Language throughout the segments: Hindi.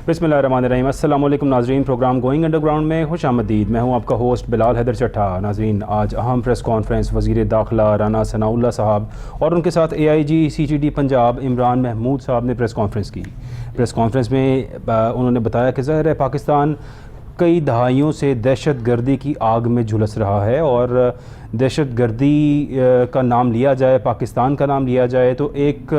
बिस्मिल्लाहिर्रहमानिर्रहीम। अस्सलाम वालेकुम नाज़रीन, प्रोग्राम गोइंग अंडरग्राउंड में खुश आमदीद। मैं हूं आपका होस्ट बिलाल हैदर चट्टा। नाज़रीन, आज अहम प्रेस कॉन्फ्रेंस वज़ीर दाखिला राना सनाउल्लाह साहब और उनके साथ AIG CGD पंजाब इमरान महमूद साहब ने प्रेस कॉन्फ्रेंस की। प्रेस कॉन्फ्रेंस में उन्होंने बताया कि ज़ाहिर है पाकिस्तान कई दहाइयों से दहशत गर्दी की आग में झुलस रहा है और दहशत गर्दी का नाम लिया जाए, पाकिस्तान का नाम लिया जाए तो एक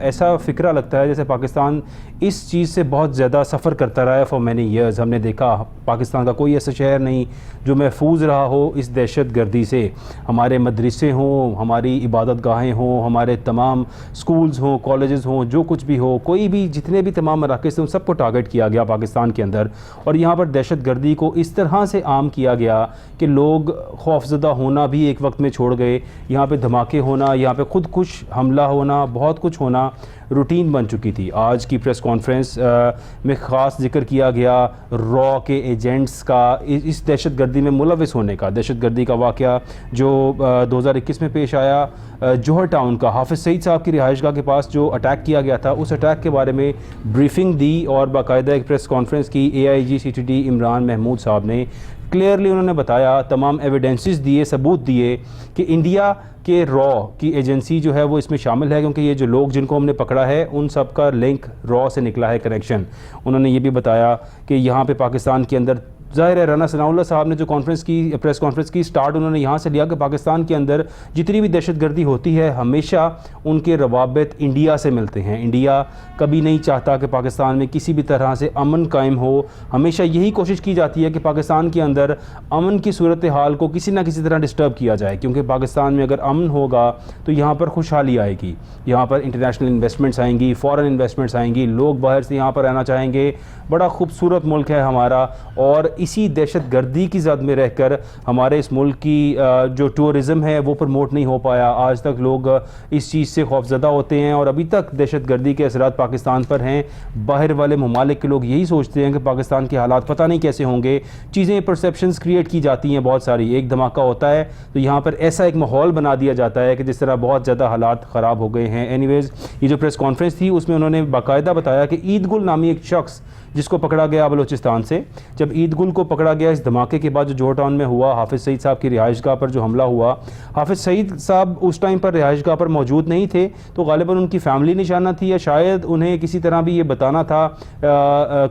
ऐसा फ़िक्रा लगता है जैसे पाकिस्तान इस चीज़ से बहुत ज़्यादा सफ़र करता रहा है फॉर मैनी ईयर्स। हमने देखा पाकिस्तान का कोई ऐसा शहर नहीं जो महफूज रहा हो इस दहशत गर्दी से। हमारे मदरसे हों, हमारी इबादत गाहें हों, हमारे तमाम स्कूल्स हों, कॉलेजेस हों, जो कुछ भी हो, कोई भी जितने भी तमाम मराकज़ थे उन सबको टारगेट किया गया पाकिस्तान के अंदर। और यहाँ पर दहशत गर्दी को इस तरह से आम किया गया कि लोग खौफज़दा होना भी एक वक्त में छोड़ गए। यहाँ पे धमाके होना, यहाँ पे खुद कुछ हमला होना, बहुत कुछ होना रूटीन बन चुकी थी। आज की प्रेस कॉन्फ्रेंस में ख़ास जिक्र किया गया रॉ के एजेंट्स का इस दहशत गर्दी में मुलविस होने का। दहशत गर्दी का वाक़या जो 2021 में पेश आया, जौहर टाउन का हाफिज़ सईद साहब की रिहाइशगाह के पास जो अटैक किया गया था, उस अटैक के बारे में ब्रीफिंग दी और बाकायदा एक प्रेस कॉन्फ्रेंस की AIG CGD इमरान महमूद साहब ने। क्लियरली उन्होंने बताया, तमाम एविडेंसेस दिए, सबूत दिए कि इंडिया के रॉ की एजेंसी जो है वो इसमें शामिल है, क्योंकि ये जो लोग जिनको हमने पकड़ा है उन सब का लिंक रॉ से निकला है, कनेक्शन। उन्होंने ये भी बताया कि यहाँ पे पाकिस्तान के अंदर ज़ाहिर है राना सनाउल्लाह साहब ने जो प्रेस कॉन्फ्रेंस की स्टार्ट उन्होंने यहाँ से लिया कि पाकिस्तान के अंदर जितनी भी दहशत गर्दी होती है हमेशा उनके रवाबित इंडिया से मिलते हैं। इंडिया कभी नहीं चाहता कि पाकिस्तान में किसी भी तरह से अमन कायम हो। हमेशा यही कोशिश की जाती है कि पाकिस्तान के अंदर अमन की सूरत हाल को किसी न किसी तरह डिस्टर्ब किया जाए, क्योंकि पाकिस्तान में अगर अमन होगा तो यहाँ पर खुशहाली आएगी, यहाँ पर इंटरनेशनल इन्वेस्टमेंट्स आएंगी, फ़ॉरेन इन्वेस्टमेंट्स आएंगी, लोग बाहर से यहाँ पर रहना चाहेंगे। बड़ा खूबसूरत मुल्क है हमारा और इसी दहशत गर्दी की ज़द में रहकर हमारे इस मुल्क की जो टूरिज़म है वो प्रमोट नहीं हो पाया। आज तक लोग इस चीज़ से खौफज़दा होते हैं और अभी तक दहशत गर्दी के असरात पाकिस्तान पर हैं। बाहर वाले ममालिक के लोग यही सोचते हैं कि पाकिस्तान के हालात पता नहीं कैसे होंगे। चीज़ें परसेप्शंस क्रिएट की जाती हैं बहुत सारी। एक धमाका होता है तो यहाँ पर ऐसा एक माहौल बना दिया जाता है कि जिस तरह बहुत ज़्यादा हालात ख़राब हो गए हैं। एनीवेज़, ये जो प्रेस कॉन्फ्रेंस थी उसमें उन्होंने बाकायदा बताया कि ईद गुल नामी एक शख्स जिसको पकड़ा गया बलूचिस्तान से, जब ईद गुल को पकड़ा गया इस धमाके के बाद जो जौहर टाउन में हुआ, हाफिज़ सईद साहब की रिहाइशगाह पर जो हमला हुआ, हाफिज़ सईद साहब उस टाइम पर रिहाइशगाह पर मौजूद नहीं थे, तो गालिबन उनकी फैमिली निशाना थी या शायद उन्हें किसी तरह भी ये बताना था,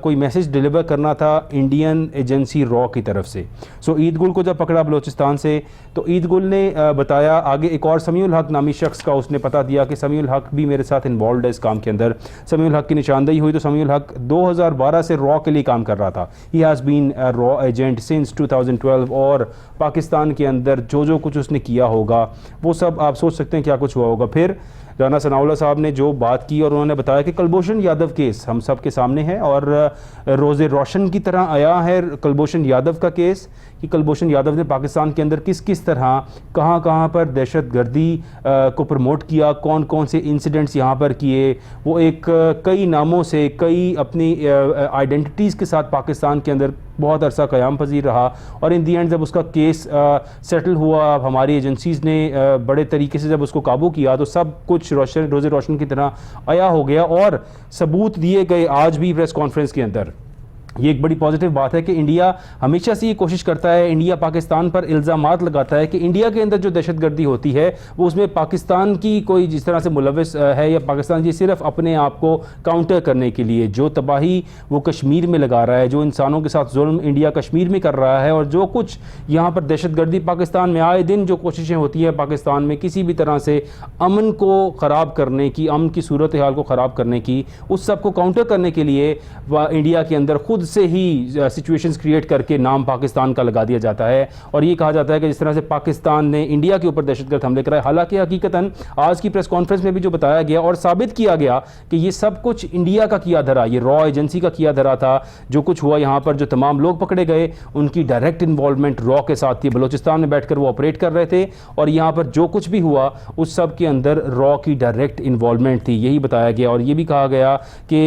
कोई मैसेज डिलीवर करना था इंडियन एजेंसी रॉ की तरफ से। सो ईद गुल को जब पकड़ा बलूचिस्तान से तो ईद गुल ने बताया आगे, एक और समीउल हक नामी शख्स का उसने पता दिया कि समीउल हक भी मेरे साथ इन्वॉल्व है इस काम के अंदर। समीउल हक की निशानदेही हुई तो समीउल हक 2012 से रॉ के लिए काम कर रहा था। ही हैज़ बीन अ रॉ एजेंट सिंस 2012 और पाकिस्तान के अंदर जो कुछ उसने किया होगा वो सब आप सोच सकते हैं क्या कुछ हुआ होगा। फिर राना सनाउल्लाह साहब ने जो बात की और उन्होंने बताया कि कुलभूषण यादव केस हम सब के सामने है और रोज़े रोशन की तरह आया है कुलभूषण यादव का केस, कि कुलभूषण यादव ने पाकिस्तान के अंदर किस किस तरह कहाँ पर दहशत गर्दी को प्रमोट किया, कौन कौन से इंसिडेंट्स यहाँ पर किए। वो एक कई नामों से, कई अपनी आइडेंटिटीज़ के साथ पाकिस्तान के अंदर बहुत अरसा क़याम पजीर रहा और इन दी एंड जब उसका केस सेटल हुआ, हमारी एजेंसीज़ ने बड़े तरीके से जब उसको काबू किया तो सब कुछ रोज़े रोशन की तरह आया हो गया और सबूत दिए गए। आज भी प्रेस कॉन्फ्रेंस के अंदर ये एक बड़ी पॉजिटिव बात है कि इंडिया हमेशा से ये कोशिश करता है, इंडिया पाकिस्तान पर इल्ज़ामात लगाता है कि इंडिया के अंदर जो दहशतगर्दी होती है वो उसमें पाकिस्तान की कोई जिस तरह से मुलविस है या पाकिस्तान जी सिर्फ अपने आप को काउंटर करने के लिए। जो तबाही वो कश्मीर में लगा रहा है, जो इंसानों के साथ जुल्म इंडिया कश्मीर में कर रहा है और जो कुछ यहाँ पर दहशतगर्दी पाकिस्तान में आए दिन जो कोशिशें होती हैं पाकिस्तान में किसी भी तरह से अमन को ख़राब करने की, अमन की सूरत हाल को ख़राब करने की, उस सब को काउंटर करने के लिए इंडिया के अंदर खुद से ही सिचुएशंस क्रिएट करके नाम पाकिस्तान का लगा दिया जाता है और ये कहा जाता है कि जिस तरह से पाकिस्तान ने इंडिया के ऊपर दहशतगर्द हमले कराए। हालांकि हकीकतन आज की प्रेस कॉन्फ्रेंस में भी जो बताया गया और साबित किया गया कि ये सब कुछ इंडिया का किया धरा, ये रॉ एजेंसी का किया धरा था। जो कुछ हुआ यहाँ पर, जो तमाम लोग पकड़े गए उनकी डायरेक्ट इन्वॉल्वमेंट रॉ के साथ थी। बलूचिस्तान में बैठकर वो ऑपरेट कर रहे थे और यहाँ पर जो कुछ भी हुआ उस सब के अंदर रॉ की डायरेक्ट इन्वॉल्वमेंट थी, यही बताया गया। और ये भी कहा गया कि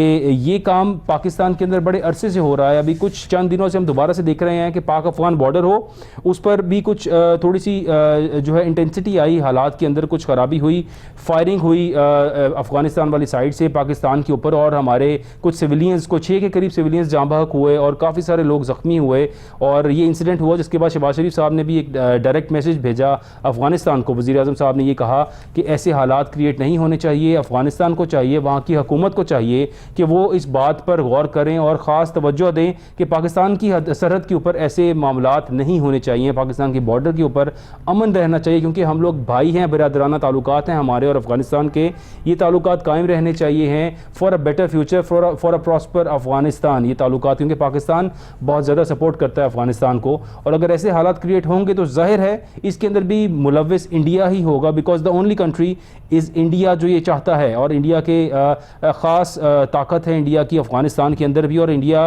ये काम पाकिस्तान के अंदर बड़े अरसे से हो रहा है। अभी कुछ चंद दिनों से हम दोबारा से देख रहे हैं कि पाक अफगान बॉर्डर हो, उस पर भी कुछ थोड़ी सी जो है इंटेंसिटी आई, हालात के अंदर कुछ ख़राबी हुई, फायरिंग हुई अफ़गानिस्तान वाली साइड से पाकिस्तान के ऊपर, और हमारे कुछ सिविलियंस को 6 के करीब सिविलियंस जाँ बहक हुए और काफ़ी सारे लोग ज़ख्मी हुए। और ये इंसिडेंट हुआ जिसके बाद शहबाज शरीफ साहब ने भी एक डायरेक्ट मैसेज भेजा अफ़गानिस्तान को। वज़ीर आज़म साहब ने ये कहा कि ऐसे हालात क्रिएट नहीं होने चाहिए, अफ़गानिस्तान को चाहिए, वहाँ की हुकूमत को चाहिए कि वो इस बात पर गौर करें और ख़ास तवज्जो दें कि पाकिस्तान की सरहद के ऊपर ऐसे मामलात नहीं होने चाहिए, पाकिस्तान के बॉर्डर के ऊपर अमन रहना चाहिए, क्योंकि हम लोग भाई हैं, बिरादराना ताल्लुकात हैं हमारे और अफ़गानिस्तान के, ये ताल्लुकात कायम रहने चाहिए हैं for a better future, for a prosper Afghanistan. ये ताल्लुकात, क्योंकि पाकिस्तान बहुत ज़्यादा सपोर्ट करता है अफ़गानिस्तान को, और अगर ऐसे हालात क्रिएट होंगे तो जाहिर है इसके अंदर भी मुलव्विस इंडिया ही होगा, because the only country is India जो ये चाहता है। और इंडिया के ख़ास ताकत है इंडिया की अफ़गानिस्तान के अंदर भी, और इंडिया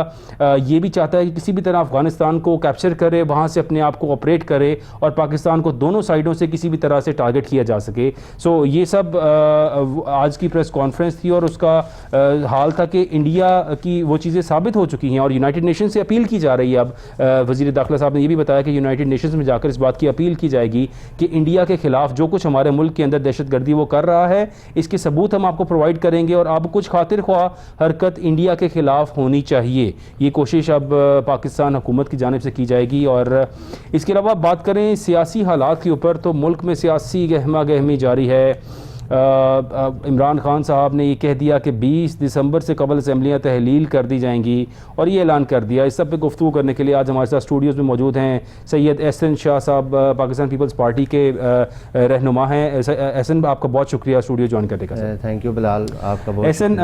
ये भी चाहता है कि किसी भी तरह अफ़गानिस्तान को कैप्चर करे, वहाँ से अपने आप को ऑपरेट करे और पाकिस्तान को दोनों साइडों से किसी भी तरह से टारगेट किया जा सके। सो ये सब आज की प्रेस कॉन्फ्रेंस थी, और उसका हाल था कि इंडिया की वो चीज़ें साबित हो चुकी हैं और यूनाइटेड नेशन से अपील की जा रही है। अब वज़ीर दाखिला साहब ने ये भी बताया कि यूनाइटेड नेशंस में जाकर इस बात की अपील की जाएगी कि इंडिया के खिलाफ जो कुछ हमारे मुल्क के अंदर दहशतगर्दी वो कर रहा है, इसके सबूत हम आपको प्रोवाइड करेंगे, और अब कुछ खातिर ख्वाह हरकत इंडिया के खिलाफ होनी चाहिए। ये कोशिश अब पाकिस्तान हुकूमत की जानिब से की जाएगी। और इसके अलावा बात करें सियासी हालात के ऊपर, तो मुल्क में सियासी गहमा गहमी जारी है। इमरान खान साहब ने ये कह दिया कि 20 दिसंबर से कबल असम्बलियाँ तहलील कर दी जाएंगी, और ये ऐलान कर दिया। इस सब पे गुफ्तगू करने के लिए आज हमारे साथ स्टूडियोज़ में मौजूद हैं सैयद एहसन शाह साहब, पाकिस्तान पीपल्स पार्टी के रहनुमा हैं। एहसन, आपका बहुत शुक्रिया स्टूडियो ज्वाइन करने का। थैंक यू बिलाल, आपका बहुत। एहसन,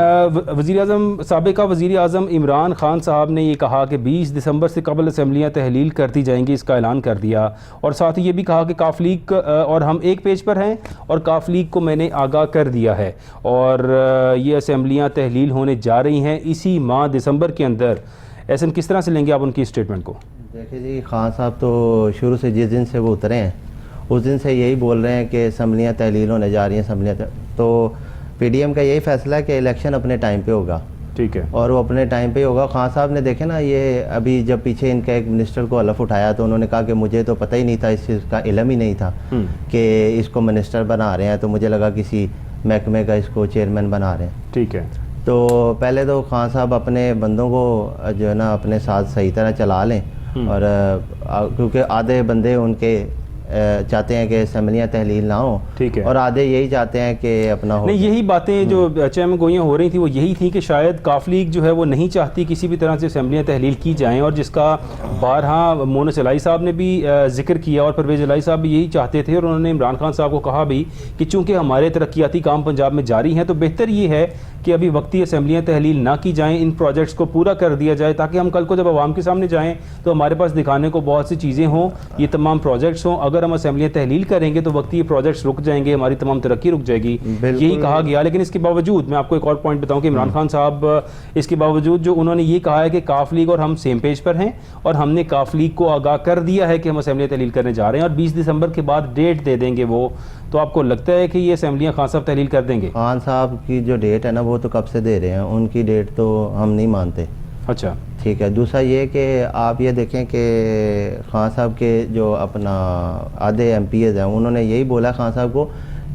वज़ीर-ए-आज़म साबिक़ा वज़ीर-ए-आज़म इमरान खान साहब ने ये कहा कि 20 दिसंबर से कबल असम्बलियाँ तहलील कर दी जाएंगी, इसका ऐलान कर दिया, और साथ ही ये भी कहा कि काफ लीग और हम एक पेज पर हैं और काफ लीग को मैंने आगाह कर दिया है, और ये असम्बलियाँ तहलील होने जा रही हैं इसी माह दिसंबर के अंदर। ऐसा किस तरह से लेंगे आप उनकी स्टेटमेंट को? देखिए जी, खान साहब तो शुरू से जिस दिन से वो उतरे हैं उस दिन से यही बोल रहे हैं कि असम्बलियाँ तहलील होने जा रही हैं, असम्बलियाँ। तो पीडीएम का यही फैसला है कि इलेक्शन अपने टाइम पे होगा, ठीक है, और वो अपने टाइम पे होगा। खान साहब ने देखे ना, ये अभी जब पीछे इनका एक मिनिस्टर को हलफ उठाया तो उन्होंने कहा कि मुझे तो पता ही नहीं था, इस चीज़ का इल्म ही नहीं था कि इसको मिनिस्टर बना रहे हैं, तो मुझे लगा किसी महकमे का इसको चेयरमैन बना रहे हैं। ठीक है, तो पहले तो खान साहब अपने बंदों को जो है ना अपने साथ सही तरह चला लें, और क्योंकि आधे बंदे उनके चाहते हैं कि असम्बलियाँ तहलील ना हो, ठीक है, और आधे यही चाहते हैं कि अपना हो। नहीं, यही बातें जो चैम गोइयाँ हो रही थी वो यही थी कि शायद काफ लीग जो है वो नहीं चाहती किसी भी तरह से असम्बलियाँ तहलील की जाएँ, और जिसका बारहा मोनस इलाही साहब ने भी जिक्र किया, और परवेज़ इलाही साहब भी यही चाहते थे, और उन्होंने इमरान खान साहब को कहा भी कि चूँकि हमारे तरक्याती काम पंजाब में जारी हैं, तो बेहतर ये है कि अभी वक्ती असम्बलियाँ तहलील ना की जाएँ, इन प्रोजेक्ट्स को पूरा कर दिया जाए, ताकि हम कल को जब आवाम के सामने जाएँ तो हमारे पास दिखाने को बहुत सी चीज़ें हों, ये तमाम प्रोजेक्ट्स हों। अगर हम असम्बलियाँ तहलील करेंगे तो वक्ती ये प्रोजेक्ट्स रुक जाएंगे, हमारी तमाम तरक्की रुक जाएगी, यही कहा गया। लेकिन इसके बावजूद मैं आपको एक और पॉइंट बताऊं कि इमरान खान साहब इसके बावजूद जो उन्होंने ये कहा है कि काफ लीग और हम सेम पेज पर हैं, और हमने काफ लीग को आगाह कर दिया है कि हम असम्बलियाँ तहलील करने जा रहे हैं, और 20 दिसंबर के बाद डेट दे देंगे वो। तो आपको लगता है कि ये असम्बलियाँ खान साहब तहलील कर देंगे? खान साहब की जो डेट है ना वो तो कब से दे रहे हैं, उनकी डेट तो हम नहीं मानते। अच्छा, ठीक है। दूसरा ये कि आप ये देखें कि खान साहब के जो अपना आधे MPs हैं उन्होंने यही बोला खान साहब को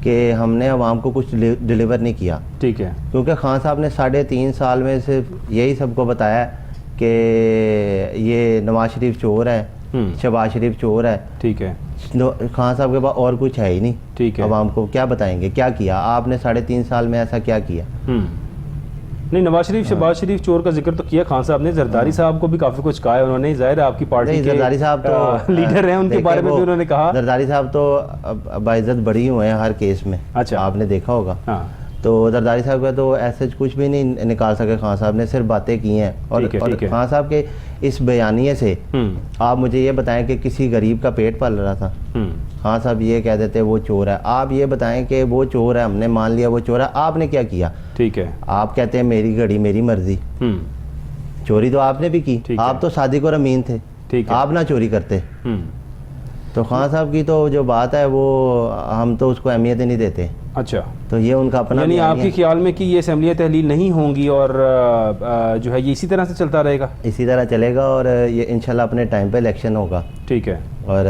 कि हमने अवाम को कुछ डिलीवर नहीं किया। ठीक है, क्योंकि खान साहब ने 3.5 साल में सिर्फ यही सबको बताया कि ये नवाज शरीफ चोर है, शहबाज शरीफ चोर है। ठीक है, खान साहब के पास और कुछ है ही नहीं। ठीक है, अवाम को क्या बताएंगे, क्या किया आपने 3.5 साल में, ऐसा क्या किया? नहीं, नवाज शरीफ शहबाज शरीफ चोर का जिक्र तो किया खान साहब ने, जरदारी साहब को भी काफी कुछ कहा है उन्होंने, जाहिर है आपकी पार्टी के जरदारी साहब तो लीडर हैं, उनके बारे में भी उन्होंने कहा। जरदारी साहब तो बाइज्जत बरी हुए हैं हर केस में। अच्छा, आपने देखा होगा। हाँ, तो जरदारी साहब का तो ऐसे कुछ भी नहीं निकाल सके खान साहब ने, सिर्फ बातें की हैं। और खान साहब के इस बयानिए से आप मुझे ये बताएं कि किसी गरीब का पेट पाल रहा था? खान साहब ये कह देते वो चोर है। आप ये बताएं कि वो चोर है, हमने मान लिया वो चोर है, आपने क्या किया? ठीक है, आप कहते हैं मेरी घड़ी मेरी मर्जी। चोरी तो आपने भी की, आप तो सादिक और अमीन थे, आप ना चोरी करते। तो खान साहब की तो जो बात है वो हम तो उसको अहमियत ही नहीं देते। अच्छा, तो ये उनका अपना, यानी आपके ख्याल में कि ये असेंबलियाँ तहलील नहीं होंगी और जो है ये इसी तरह से चलता रहेगा? इसी तरह चलेगा और ये इंशाल्लाह अपने टाइम पे इलेक्शन होगा। ठीक है। और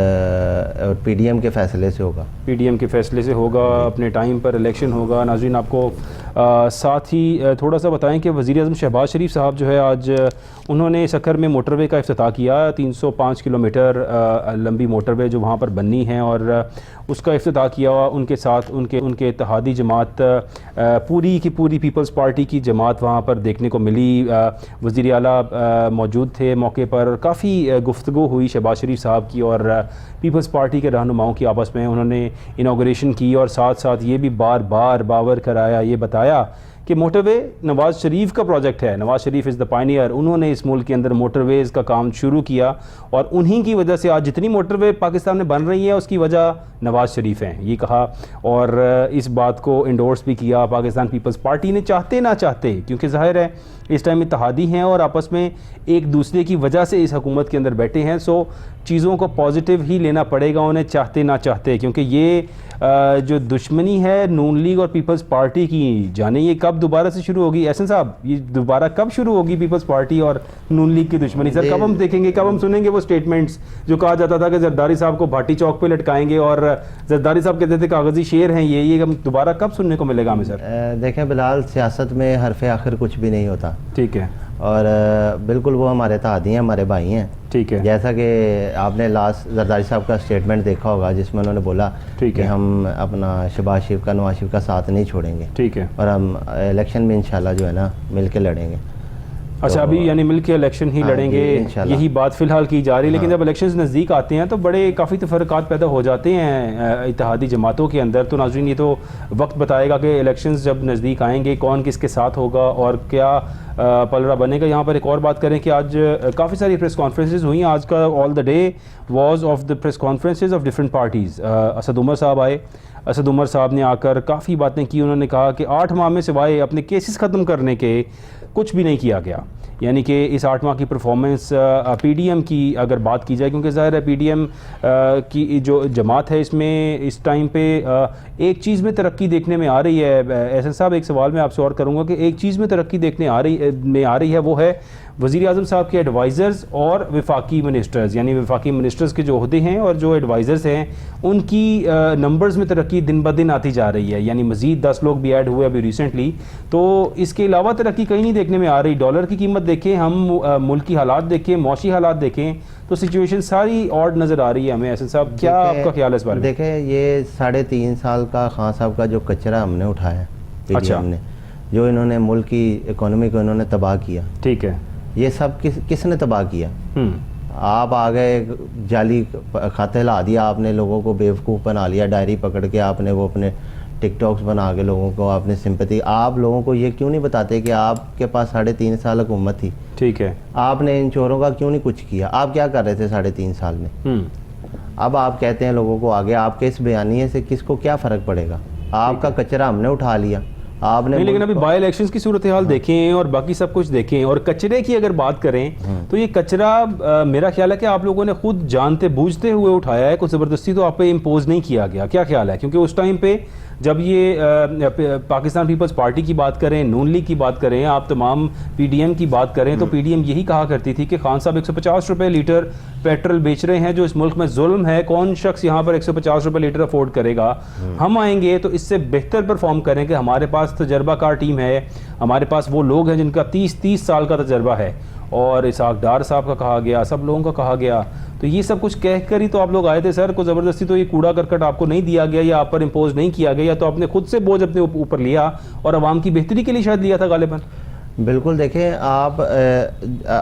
पीडीएम के फैसले से होगा। पीडीएम के फैसले से होगा, अपने टाइम पर इलेक्शन होगा। नाज़रीन आपको साथ ही थोड़ा सा बताएं कि वज़ीर आज़म शहबाज शरीफ साहब जो है आज उन्होंने सखर में मोटरवे का इफ्तिताह किया। 305 किलोमीटर लंबी मोटरवे जो वहाँ पर बननी है और उसका इफ्तिताह किया। उनके साथ उनके इत्तेहादी जमात पूरी की पूरी पीपल्स पार्टी की जमात वहाँ पर देखने को मिली। वज़ीर आला मौजूद थे मौके पर। काफ़ी गुफ्तगू हुई शहबाज शरीफ साहब की और पीपल्स पार्टी के रहनुमाओं की आपस में। उन्होंने इनाग्रेशन की और साथ साथ ये भी बार बार बावर कराया, ये बताया कि मोटरवे नवाज़ शरीफ का प्रोजेक्ट है। Nawaz Sharif is the Pioneer. उन्होंने इस मुल्क के अंदर मोटरवेज़ का काम शुरू किया और उन्हीं की वजह से आज जितनी मोटरवे पाकिस्तान में बन रही है उसकी वजह नवाज़ शरीफ हैं, ये कहा। और इस बात को इंडोर्स भी किया पाकिस्तान पीपल्स पार्टी ने, चाहते ना चाहते, क्योंकि ज़ाहिर है इस टाइम इत्तेहादी हैं और आपस में एक दूसरे की वजह से इस हुकूमत के अंदर बैठे हैं। सो चीज़ों को पॉजिटिव ही लेना पड़ेगा उन्हें, चाहते ना चाहते, क्योंकि ये जो दुश्मनी है नून लीग और पीपल्स पार्टी की, जाने ये कब दोबारा से शुरू होगी? एहसन साहब, ये दोबारा कब शुरू होगी पीपल्स पार्टी और नून लीग की दुश्मनी? सर कब हम देखेंगे, कब हम सुनेंगे वो स्टेटमेंट्स जो कहा जाता था कि जरदारी साहब को भाटी चौक पे लटकाएंगे और जरदारी साहब कहते थे कागजी शेर हैं ये दोबारा कब सुनने को मिलेगा हमें? सर देखें बिलाल, सियासत में हरफ़े आखिर कुछ भी नहीं होता। ठीक है। और बिल्कुल वो हमारे इत्तेहादी हैं, हमारे भाई हैं। ठीक है। जैसा कि आपने लास्ट जरदारी साहब का स्टेटमेंट देखा होगा जिसमें उन्होंने बोला कि हम अपना शहबाज शरीफ का, नवाज शरीफ का साथ नहीं छोड़ेंगे। ठीक है। और हम इलेक्शन में इंशाल्लाह जो है ना मिल के लड़ेंगे। अच्छा, अभी यानी मिलके इलेक्शन ही लड़ेंगे, यही बात फिलहाल की जा रही है। लेकिन जब इलेक्शंस नज़दीक आते हैं तो बड़े काफ़ी तफरक़ात पैदा हो जाते हैं इत्तेहादी जमातों के अंदर। तो नाज़रीन ये तो वक्त बताएगा कि इलेक्शंस जब नज़दीक आएंगे कौन किसके साथ होगा और क्या पलड़ा बनेगा। यहाँ पर एक और बात करें कि आज काफ़ी सारी प्रेस कॉन्फ्रेंसेज हुई। आज का all the day was of the press conferences of different parties. Asad Umar साहब आए। असद उमर साहब ने आकर काफ़ी बातें की। उन्होंने कहा कि 8 माह में सिवाय अपने केसेस ख़त्म करने के कुछ भी नहीं किया गया। यानी कि इस 8 माह की परफॉर्मेंस पीडीएम की अगर बात की जाए, क्योंकि ज़ाहिर है पीडीएम की जो जमात है इसमें इस टाइम पे एक चीज़ में तरक्की देखने में आ रही है। एहसन साहब, एक सवाल मैं आपसे और करूँगा कि एक चीज़ में तरक्की देखने आ रही है वो है वज़ीर आज़म साहब के एडवाइज़र्स और वफाकी मिनिस्टर्स, यानी वफाकी मिनिस्टर्स के जो अहदे हैं और जो एडवाइज़र्स हैं उनकी नंबर्स में तरक्की दिन ब दिन आती जा रही है। यानी मज़ीद 10 लोग भी ऐड हुए अभी रिसेंटली। तो इसके अलावा तरक्की कहीं नहीं देखने में आ रही। डॉलर की कीमत देखें, हम मुल्क की हालात देखें, मौशी हालात देखें, तो सिचुएशन सारी ऑड नज़र आ रही है हमें। एहसन साहब, क्या आपका ख्याल है इस बारे में? देखें, ये 3.5 साल का खान साहब का जो कचरा हमने उठाया, अच्छा, हमने जो इन्होंने मुल्क की इकोनॉमी को इन्होंने तबाह किया। ठीक है। ये सब किसने तबाह किया? आप आ गए, जाली खाते ला दिया आपने, लोगों को बेवकूफ़ बना लिया, डायरी पकड़ के आपने वो अपने टिकटॉक्स बना के लोगों को आपने सिंपैथी। आप लोगों को ये क्यों नहीं बताते कि आपके पास 3.5 साल हुकूमत थी? ठीक है। आपने इन चोरों का क्यों नहीं कुछ किया? आप क्या कर रहे थे 3.5 साल में? अब आप कहते हैं लोगों को आगे, आपके इस बयानिए से किसको क्या फ़र्क पड़ेगा? आपका कचरा हमने उठा लिया आपने। लेकिन अभी बाई इलेक्शंस की सूरत हाल देखें और बाकी सब कुछ देखें और कचरे की अगर बात करें तो ये कचरा मेरा ख्याल है कि आप लोगों ने खुद जानते बूझते हुए उठाया है, कुछ ज़बरदस्ती तो आप पे इम्पोज नहीं किया गया। क्या ख्याल है? क्योंकि उस टाइम पे जब ये पाकिस्तान पीपल्स पार्टी की बात करें, नून लीग की बात करें, आप तमाम पीडीएम की बात करें, तो पीडीएम यही कहा करती थी कि खान साहब 150 रुपये लीटर पेट्रोल बेच रहे हैं जो इस मुल्क में जुल्म है। कौन शख्स यहाँ पर 150 रुपये लीटर अफोर्ड करेगा? हम आएंगे तो इससे बेहतर परफॉर्म करेंगे। हमारे पास तजर्बाकार टीम है, हमारे पास वो लोग हैं जिनका 30 साल का तजर्बा है। और इसाक डार साहब का कहा गया, सब लोगों का कहा गया। तो ये सब कुछ कह कर ही तो आप लोग आए थे सर। को ज़बरदस्ती तो ये कूड़ा करकट आपको नहीं दिया गया या आप पर इम्पोज नहीं किया गया, तो आपने खुद से बोझ अपने ऊपर लिया और आवाम की बेहतरी के लिए शायद लिया था गालिबन। बिल्कुल, देखें आप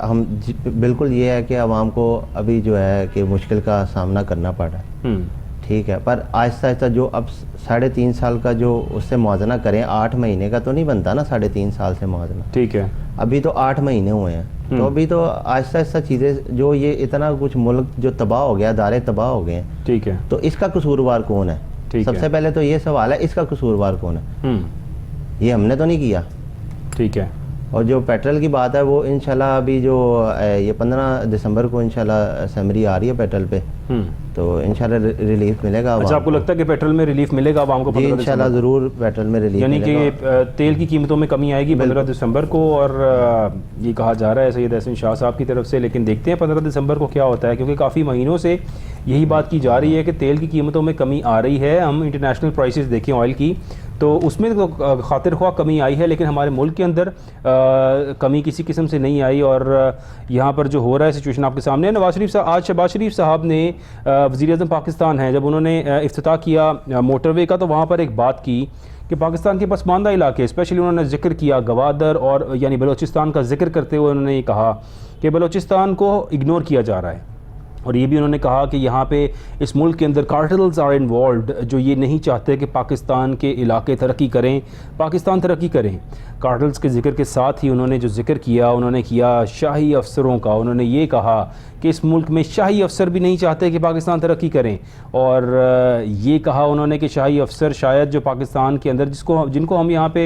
हम बिल्कुल ये है कि आवाम को अभी जो है कि मुश्किल का सामना करना पड़ रहा है, ठीक है, पर आहिस्ता आहिस्ता जो अब 3.5 साल का जो उससे मुआवजा करें, 8 महीने का तो नहीं बनता ना 3.5 साल से मुआवजा। ठीक है। अभी तो 8 महीने हुए हैं, तो अभी तो आहिस्ता आहिस्ता चीज़ें जो ये इतना कुछ मुल्क जो तबाह हो गया, दायरे तबाह हो गए हैं, ठीक है, तो इसका कसूरवार कौन है? सबसे पहले तो ये सवाल है, इसका कसूरवार कौन है? ये हमने तो नहीं किया। ठीक है। और जो पेट्रोल की बात है वो इंशाल्लाह अभी जो ये 15 दिसंबर को इंशाल्लाह असम्बली आ रही है पेट्रोल पे, तो इंशाल्लाह रिलीफ मिलेगा। अच्छा, आपको लगता है कि पेट्रोल में रिलीफ मिलेगा आवाम को? जी इंशाल्लाह ज़रूर पेट्रोल में रिलीफ यानी कि तेल की कीमतों में कमी आएगी 15 दिसंबर को, और ये कहा जा रहा है सैयद एहसन शाह साहब की तरफ से। लेकिन देखते हैं 15 दिसंबर को क्या होता है, क्योंकि काफ़ी महीनों से यही बात की जा रही है कि तेल की कीमतों में कमी आ रही है। हम इंटरनेशनल प्राइसेस देखें ऑयल की, तो उसमें तो खातिर ख्वाह कमी आई है, लेकिन हमारे मुल्क के अंदर कमी किसी किस्म से नहीं आई। और यहाँ पर जो हो रहा है सिचुएशन आपके सामने है। नवाज शरीफ साहब, आज शहबाज शरीफ साहब ने वज़ीर-ए-आज़म पाकिस्तान हैं, जब उन्होंने इफ्तिताह किया मोटरवे का, तो वहाँ पर एक बात की कि पाकिस्तान के पसमानदा इलाके, स्पेशली उन्होंने जिक्र किया गवादर और यानी बलूचिस्तान का जिक्र करते हुए उन्होंने ये कहा कि बलूचिस्तान को इग्नोर किया जा रहा है। और ये भी उन्होंने कहा कि यहाँ पे इस मुल्क के अंदर कार्टेल्स आर इन्वॉल्व्ड, जो ये नहीं चाहते कि पाकिस्तान के इलाके तरक्की करें, पाकिस्तान तरक्की करें। कार्टेल्स के ज़िक्र के साथ ही उन्होंने जो जिक्र किया, उन्होंने किया शाही अफसरों का। उन्होंने ये कहा कि इस मुल्क में शाही अफसर भी नहीं चाहते कि पाकिस्तान तरक्की करें, और ये कहा उन्होंने कि शाही अफसर शायद जो पाकिस्तान के अंदर जिनको हम यहाँ पे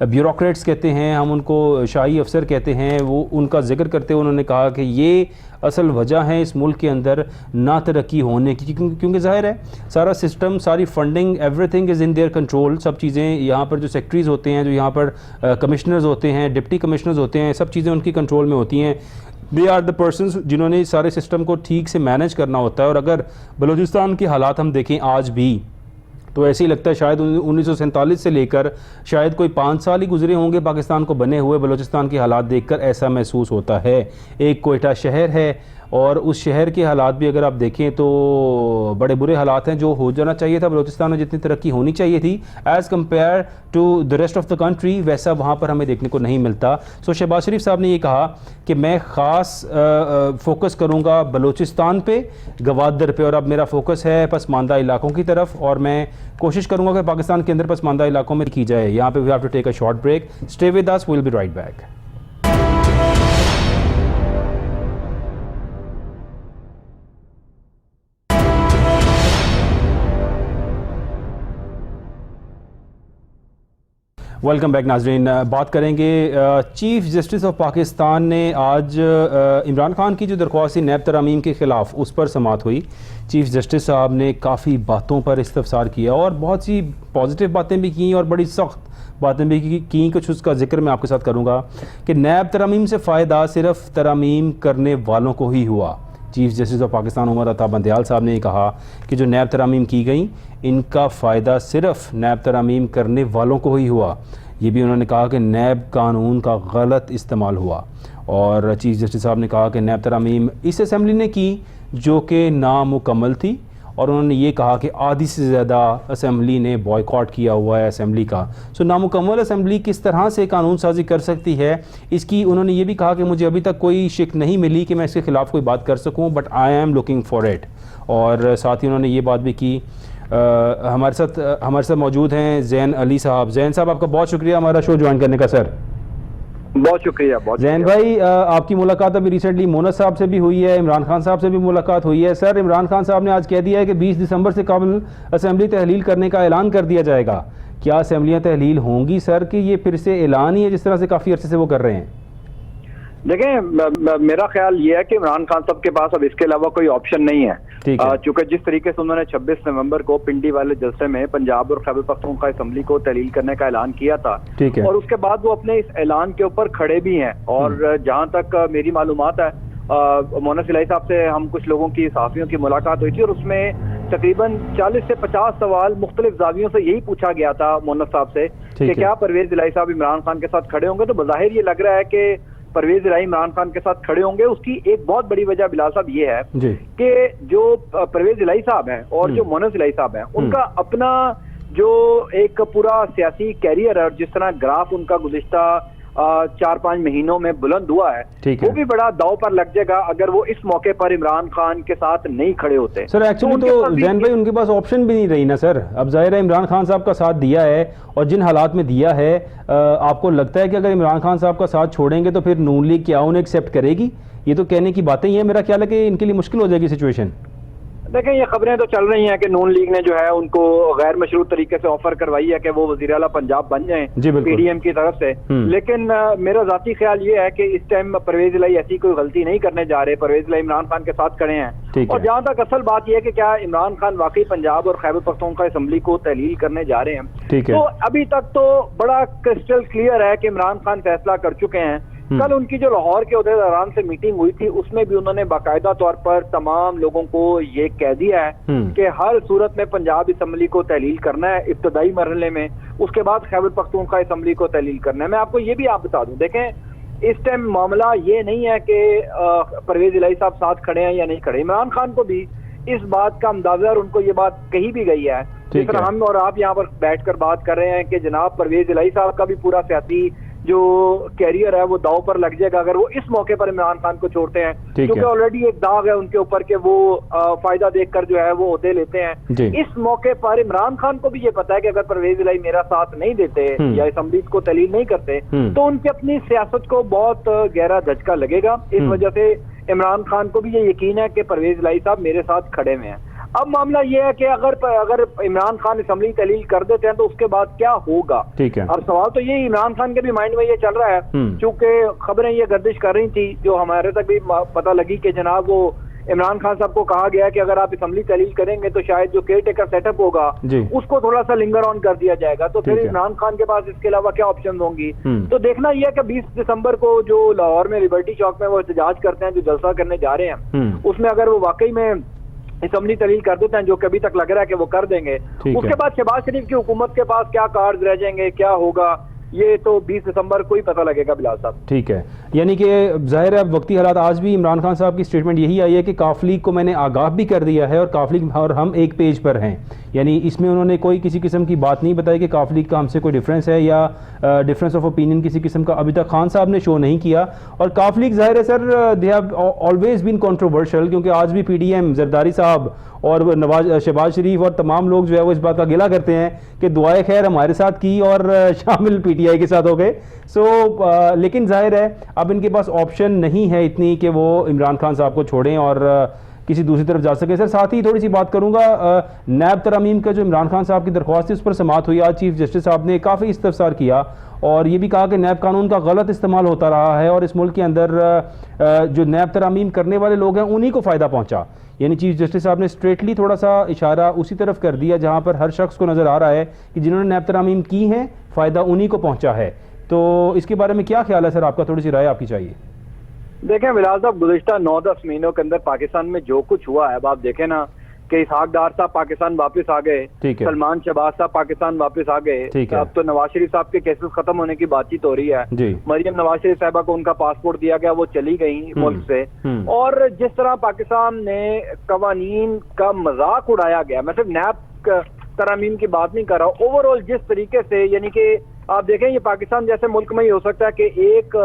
ब्यूरोक्रेट्स कहते हैं, हम उनको शाही अफसर कहते हैं, वो उनका जिक्र करते हुए उन्होंने कहा कि ये असल वजह है इस मुल्क के अंदर ना तरक्की होने की, क्योंकि ज़ाहिर है सारा सिस्टम, सारी funding, everything is in their control. सब चीज़ें यहाँ पर जो सेक्रेटरीज़ होते हैं, जो यहाँ पर कमिश्नर्स होते हैं, डिप्टी कमिश्नर्स होते हैं, सब चीज़ें उनकी कंट्रोल में होती हैं। दे आर द पर्सनस जिन्होंने सारे सिस्टम को ठीक से मैनेज करना होता है। और अगर बलूचिस्तान की हालात हम देखें आज भी, तो ऐसे ही लगता है शायद 1947 से लेकर शायद कोई 5 साल ही गुजरे होंगे पाकिस्तान को बने हुए। बलूचिस्तान के हालात देखकर ऐसा महसूस होता है। एक कोयटा शहर है, और उस शहर के हालात भी अगर आप देखें तो बड़े बुरे हालात हैं। जो हो जाना चाहिए था बलूचिस्तान में, जितनी तरक्की होनी चाहिए थी as compare to the rest of the country, वैसा वहाँ पर हमें देखने को नहीं मिलता। सो शहबाज शरीफ साहब ने ये कहा कि मैं ख़ास फोकस करूँगा बलूचिस्तान पे, गवादर पे, और अब मेरा फोकस है पसमानदा इलाकों की तरफ, और मैं कोशिश करूँगा कि पाकिस्तान के अंदर पसमानदा इलाकों में की जाए। यहाँ पे we have to take a short break. Stay with us, we will be right back. Welcome back नाजरीन। बात करेंगे चीफ जस्टिस ऑफ पाकिस्तान ने आज इमरान खान की जो दरख्वास्त थी नैब तरामीम के ख़िलाफ़, उस पर समाअत हुई। चीफ जस्टिस साहब ने काफ़ी बातों पर इस्तफसार किया, और बहुत सी पॉजिटिव बातें भी की और बड़ी सख्त बातें भी की। कुछ उसका जिक्र मैं आपके साथ करूँगा कि नैब तरामीम से फ़ायदा सिर्फ तरामीम करने वालों को ही हुआ। Chief justice of Pakistan Umar Ata Bandial साहब ने कहा कि जो नैब तरामीम की गई, इनका फ़ायदा सिर्फ नैब तरामीम करने वालों को ही हुआ। ये भी उन्होंने कहा कि नैब कानून का गलत इस्तेमाल हुआ। और चीफ जस्टिस साहब ने कहा कि नैब तरामीम इस असम्बली ने की जो कि नामुकम्मल थी, और उन्होंने ये कहा कि आधी से ज़्यादा असम्बली ने बॉयकॉट किया हुआ है असम्बली का। सो नामुकम्मल असम्बली किस तरह से कानून साजी कर सकती है, इसकी उन्होंने ये भी कहा कि मुझे अभी तक कोई शिक नहीं मिली कि मैं इसके ख़िलाफ़ कोई बात कर सकूं, but I am looking for it. और साथ ही उन्होंने ये बात भी की। हमारे साथ मौजूद हैं ज़ैन अली साहब। ज़ैन साहब, आपका बहुत शुक्रिया हमारा शो ज्वाइन करने का। सर बहुत शुक्रिया। जैन भाई, आपकी मुलाकात अभी रिसेंटली मोनस साहब से भी हुई है, इमरान खान साहब से भी मुलाकात हुई है। सर, इमरान खान साहब ने आज कह दिया है कि 20 दिसंबर से कबल असेंबली तहलील करने का ऐलान कर दिया जाएगा। क्या असेंबलियां तहलील होंगी सर, कि ये फिर से ऐलान ही है जिस तरह से काफ़ी अरसे से वो कर रहे हैं? देखें, मेरा ख्याल ये है कि इमरान खान साहब के पास अब इसके अलावा कोई ऑप्शन नहीं है। चूंकि जिस तरीके से उन्होंने 26 नवंबर को पिंडी वाले जलसे में पंजाब और खैबर पख्तूनख्वा असेंबली को तहलील करने का ऐलान किया था, और उसके बाद वो अपने इस ऐलान के ऊपर खड़े भी हैं। और जहां तक मेरी मालूमात है, मोनस इलाही साहब से हम कुछ लोगों की सहाफियों की मुलाकात हुई थी, और उसमें तकरीबन 40 से 50 सवाल मुख्तलिफ जावियों से यही पूछा गया था मोनस साहब से कि क्या परवेज इलाही साहब इमरान खान के साथ खड़े होंगे। तो बज़ाहिर ये लग रहा है कि परवेज इलाही इमरान खान के साथ खड़े होंगे। उसकी एक बहुत बड़ी वजह बिलाल साहब ये है कि जो परवेज इलाही साहब हैं और जो मोनस इलाही साहब हैं, उनका अपना जो एक पूरा सियासी कैरियर है, और जिस तरह ग्राफ उनका गुज़िश्ता 4-5 महीनों में बुलंद हुआ है, वो भी बड़ा दाव पर लग जाएगा अगर वो इस मौके पर इमरान खान के साथ नहीं खड़े होते। सर एक्चुअली तो जैन भाई उनके पास ऑप्शन भी नहीं रही ना सर। अब जाहिर है इमरान खान साहब का साथ दिया है, और जिन हालात में दिया है, आपको लगता है कि अगर इमरान खान साहब का साथ छोड़ेंगे तो फिर नून लीग क्या उन्हें एक्सेप्ट करेगी? ये तो कहने की बातें ही है। मेरा ख्याल है कि इनके लिए मुश्किल हो जाएगी सिचुएशन। देखें, ये खबरें तो चल रही हैं कि नून लीग ने जो है उनको गैर मशरूत तरीके से ऑफर करवाई है कि वो वज़ीर आला पंजाब बन जाएं पीडीएम की तरफ से। लेकिन मेरा जाती ख्याल ये है कि इस टाइम परवेज इलाही ऐसी कोई गलती नहीं करने जा रहे। परवेज इलाही इमरान खान के साथ खड़े हैं। और जहां तक असल बात यह है कि क्या इमरान खान वाकई पंजाब और खैबर पख्तूनख्वा असेंबली को तहलील करने जा रहे हैं, तो अभी तक तो बड़ा क्रिस्टल क्लियर है कि इमरान खान फैसला कर चुके हैं। कल उनकी जो लाहौर के उहदेदारान से मीटिंग हुई थी उसमें भी उन्होंने बाकायदा तौर पर तमाम लोगों को ये कह दिया है कि हर सूरत में पंजाब असेंबली को तहलील करना है इब्तदाई मरहले में, उसके बाद खैबर पख्तूनख्वा असेंबली को तहलील करना है। मैं आपको ये भी बता दूं, देखें इस टाइम मामला ये नहीं है कि परवेज इलाही साहब साथ खड़े हैं या नहीं खड़े। इमरान खान को भी इस बात का अंदाजा और उनको ये बात कही भी गई है। जिस तरह हम और आप यहाँ पर बैठकर बात कर रहे हैं कि जनाब परवेज इलाही साहब का भी पूरा सियासी जो कैरियर है वो दाव पर लग जाएगा अगर वो इस मौके पर इमरान खान को छोड़ते हैं, क्योंकि ऑलरेडी एक दाग है उनके ऊपर कि वो फायदा देखकर जो है वो ओहदे लेते हैं। इस मौके पर इमरान खान को भी ये पता है कि अगर परवेज इलाही मेरा साथ नहीं देते या असेंबली को तहलील नहीं करते तो उनकी अपनी सियासत को बहुत गहरा झटका लगेगा। इस वजह से इमरान खान को भी ये यकीन है कि परवेज इलाही साहब मेरे साथ खड़े हुए हैं। अब मामला ये है कि अगर इमरान खान असेंबली तहलील कर देते हैं तो उसके बाद क्या होगा। ठीक है। अब सवाल तो ये इमरान खान के भी माइंड में ये चल रहा है, क्योंकि खबरें ये गर्दिश कर रही थी जो हमारे तक भी पता लगी कि जनाब वो इमरान खान साहब को कहा गया कि अगर आप असेंबली तहलील करेंगे तो शायद जो केयर टेकर सेटअप होगा उसको थोड़ा सा लिंगर ऑन कर दिया जाएगा। तो फिर इमरान खान के पास इसके अलावा क्या ऑप्शन होंगी। तो देखना यह है कि 20 दिसंबर को जो लाहौर में लिबर्टी चौक में वो एहतजाज करते हैं, जो जलसा करने जा रहे हैं, उसमें अगर वो वाकई में असेंबली तहलील कर देते हैं, जो कभी तक लग रहा है कि वो कर देंगे, उसके बाद शहबाज शरीफ की हुकूमत के पास क्या कार्ड रह जाएंगे, क्या होगा, ये तो 20 दिसंबर को ही पता लगेगा बिलाल साहब। ठीक है, यानी कि जाहिर है अब वक्ती हालात, आज भी इमरान खान साहब की स्टेटमेंट यही आई है कि काफ लीग को मैंने आगाह भी कर दिया है और काफ लीग और हम एक पेज पर हैं। यानी इसमें उन्होंने कोई किसी किस्म की बात नहीं बताई कि काफ लीग का हमसे कोई डिफरेंस है या डिफरेंस ऑफ ओपिनियन किसी किस्म का अभी तक खान साहब ने शो नहीं किया। और काफ लीग जाहिर है sir they have always been controversial, क्योंकि आज भी पीडीएम जरदारी साहब और शहबाज शरीफ और तमाम लोग जो है वो इस बात का गिला करते हैं कि दुआए खैर हमारे साथ की और शामिल पीटीआई के साथ हो गए। लेकिन जाहिर है अब इनके पास ऑप्शन नहीं है इतनी कि वो इमरान खान साहब को छोड़ें और किसी दूसरी तरफ जा सके। सर साथ ही थोड़ी सी बात करूंगा, नैब तरमीम का जो इमरान खान साहब की दरख्वास्त थी उस पर समाअत हुई। आज चीफ जस्टिस साहब ने काफ़ी इस्तफसार किया और ये भी कहा कि नैब कानून का गलत इस्तेमाल होता रहा है और इस मुल्क के अंदर जो नैब तरमीम करने वाले लोग हैं उन्हीं को फ़ायदा पहुँचा। यानी चीफ जस्टिस साहब ने स्ट्रेटली थोड़ा सा इशारा उसी तरफ कर दिया जहाँ पर हर शख्स को नज़र आ रहा है कि जिन्होंने नैब तरमीम की हैं फ़ायदा उन्हीं को पहुँचा है। तो इसके बारे में क्या ख्याल है सर आपका, थोड़ी सी राय आपकी चाहिए। देखें बिलाल साहब, गुज़िश्ता 9-10 महीनों के अंदर पाकिस्तान में जो कुछ हुआ है, अब आप देखें ना कि इसहाक डार साहब पाकिस्तान वापस आ गए, सलमान शहबाज साहब पाकिस्तान वापस आ गए, अब तो नवाज शरीफ साहब के केसेस खत्म होने की बातचीत हो रही है, मरियम नवाज शरीफ साहबा को उनका पासपोर्ट दिया गया, वो चली गई मुल्क से। और जिस तरह पाकिस्तान ने कवानीन का मजाक उड़ाया गया, मैं सिर्फ नैब तरमीम की बात नहीं कर रहा हूँ, ओवरऑल जिस तरीके से, यानी कि आप देखें ये पाकिस्तान जैसे मुल्क में ही हो सकता है कि एक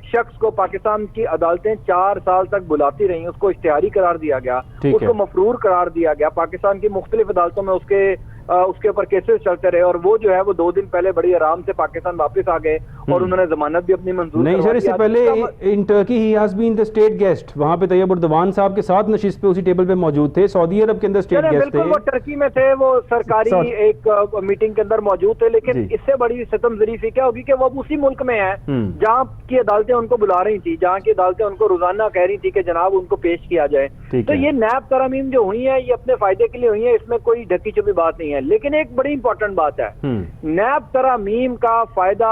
शख्स को पाकिस्तान की अदालतें 4 साल तक बुलाती रही, उसको इश्तिहारी करार दिया गया, उसको मफरूर करार दिया गया, पाकिस्तान की मुख्तलिफ अदालतों में उसके ऊपर केसेस चलते रहे और वो जो है वो 2 दिन पहले बड़ी आराम से पाकिस्तान वापस आ गए और उन्होंने जमानत भी अपनी मंजूर नहीं सर, इससे पहले in Turkey he has been the state guest, वहां पे तैयब उर्दवान साहब के साथ नशिस्त पे उसी टेबल पे मौजूद थे, सऊदी अरब के अंदर स्टेट गेस्ट थे, वो टर्की में थे, वो सरकारी एक मीटिंग के अंदर मौजूद थे। लेकिन इससे बड़ी सितम ज़रीफ़ी क्या होगी कि वो उसी मुल्क में है जहाँ की अदालतें उनको बुला रही थी, जहाँ की अदालतें उनको रोजाना कह रही थी कि जनाब उनको पेश किया जाए। तो ये नैब तरमीम जो हुई है ये अपने फायदे के लिए हुई है, इसमें कोई ढकी छुपी बात नहीं है। लेकिन एक बड़ी इंपॉर्टेंट बात है, नैब तरमीम का फायदा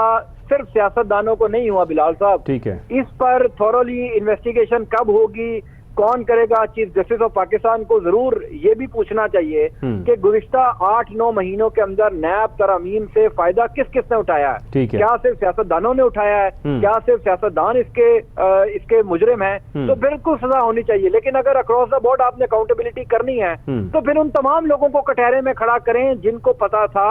सिर्फ सियासतदानों को नहीं हुआ बिलाल साहब। ठीक है, इस पर थॉरोली इन्वेस्टिगेशन कब होगी, कौन करेगा, चीफ जस्टिस ऑफ पाकिस्तान को जरूर ये भी पूछना चाहिए कि गुज़िश्ता 8-9 महीनों के अंदर नैब तरमीम से फायदा किस किसने उठाया है। क्या सिर्फ सियासतदानों ने उठाया है, क्या सिर्फ सियासतदान इसके मुजरिम हैं? तो बिल्कुल सजा होनी चाहिए। लेकिन अगर अक्रॉस द बोर्ड आपने अकाउंटेबिलिटी करनी है तो फिर उन तमाम लोगों को कटहरे में खड़ा करें जिनको पता था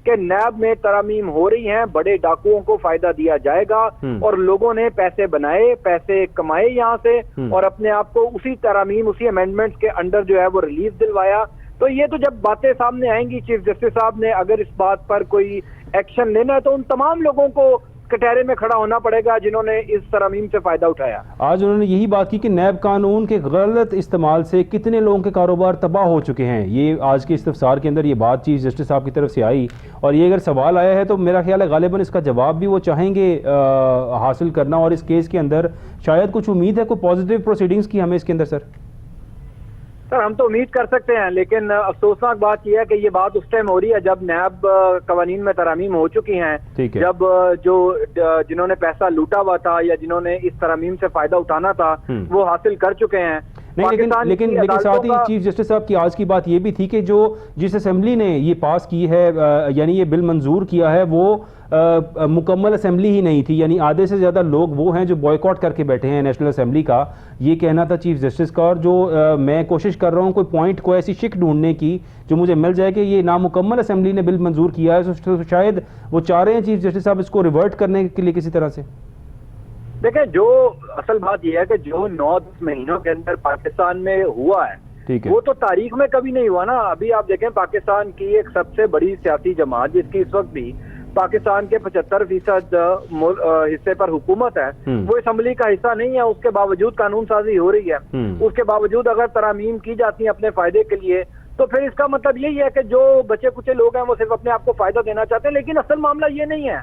कि नैब में तरमीम हो रही हैं, बड़े डाकुओं को फायदा दिया जाएगा और लोगों ने पैसे बनाए, पैसे कमाए यहाँ से और अपने आप को उसी तरमीम, उसी अमेंडमेंट्स के अंडर जो है वो रिलीफ दिलवाया। तो ये तो जब बातें सामने आएंगी, चीफ जस्टिस साहब ने अगर इस बात पर कोई एक्शन लेना है तो उन तमाम लोगों को कटहरे में खड़ा होना पड़ेगा जिन्होंने इस तरमीम से फायदा उठाया। आज उन्होंने यही बात की कि नैब कानून के गलत इस्तेमाल से कितने लोगों के कारोबार तबाह हो चुके हैं। ये आज के इस्तफसार के अंदर ये बात चीफ जस्टिस साहब की तरफ से आई और ये अगर सवाल आया है तो मेरा ख्याल है गालिबन इसका जवाब भी वो चाहेंगे हासिल करना, और इस केस के अंदर शायद कुछ उम्मीद है, कोई पॉजिटिव प्रोसीडिंग्स की हमें इसके अंदर। सर हम तो उम्मीद कर सकते हैं, लेकिन अफसोसनाक बात यह है कि ये बात उस टाइम हो रही है जब नैब कवानीन में तरामीम हो चुकी हैं, जब जो जिन्होंने पैसा लूटा हुआ था या जिन्होंने इस तरामीम से फायदा उठाना था वो हासिल कर चुके हैं। नहीं, लेकिन साथ ही चीफ जस्टिस साहब की आज की बात ये भी थी कि जो जिस असेंबली ने ये पास की है, यानी ये बिल मंजूर किया है, वो मुकम्मल असेंबली ही नहीं थी, यानी आधे से ज़्यादा लोग वो हैं जो बॉयकॉट करके बैठे हैं नेशनल असेंबली का। ये कहना था चीफ जस्टिस का, और जो मैं कोशिश कर रहा हूँ कोई पॉइंट को ऐसी शिक ढूंढने की जो मुझे मिल जाए कि ये नामुकम्मल असेंबली ने बिल मंजूर किया है, तो शायद वो चाह रहे हैं चीफ जस्टिस साहब इसको रिवर्ट करने के लिए किसी तरह से। देखिए, जो असल बात यह है कि जो 9-10 महीनों के अंदर पाकिस्तान में हुआ है वो तो तारीख में कभी नहीं हुआ ना। अभी आप देखें, पाकिस्तान की एक सबसे बड़ी सियासी जमात जिसकी इस वक्त भी पाकिस्तान के 75% हिस्से पर हुकूमत है, वो असेंबली का हिस्सा नहीं है। उसके बावजूद कानून साजी हो रही है, उसके बावजूद अगर तरामीम की जाती है अपने फायदे के लिए, तो फिर इसका मतलब यही है कि जो बचे कुचे लोग हैं वो सिर्फ अपने आप को फायदा देना चाहते हैं। लेकिन असल मामला ये नहीं है।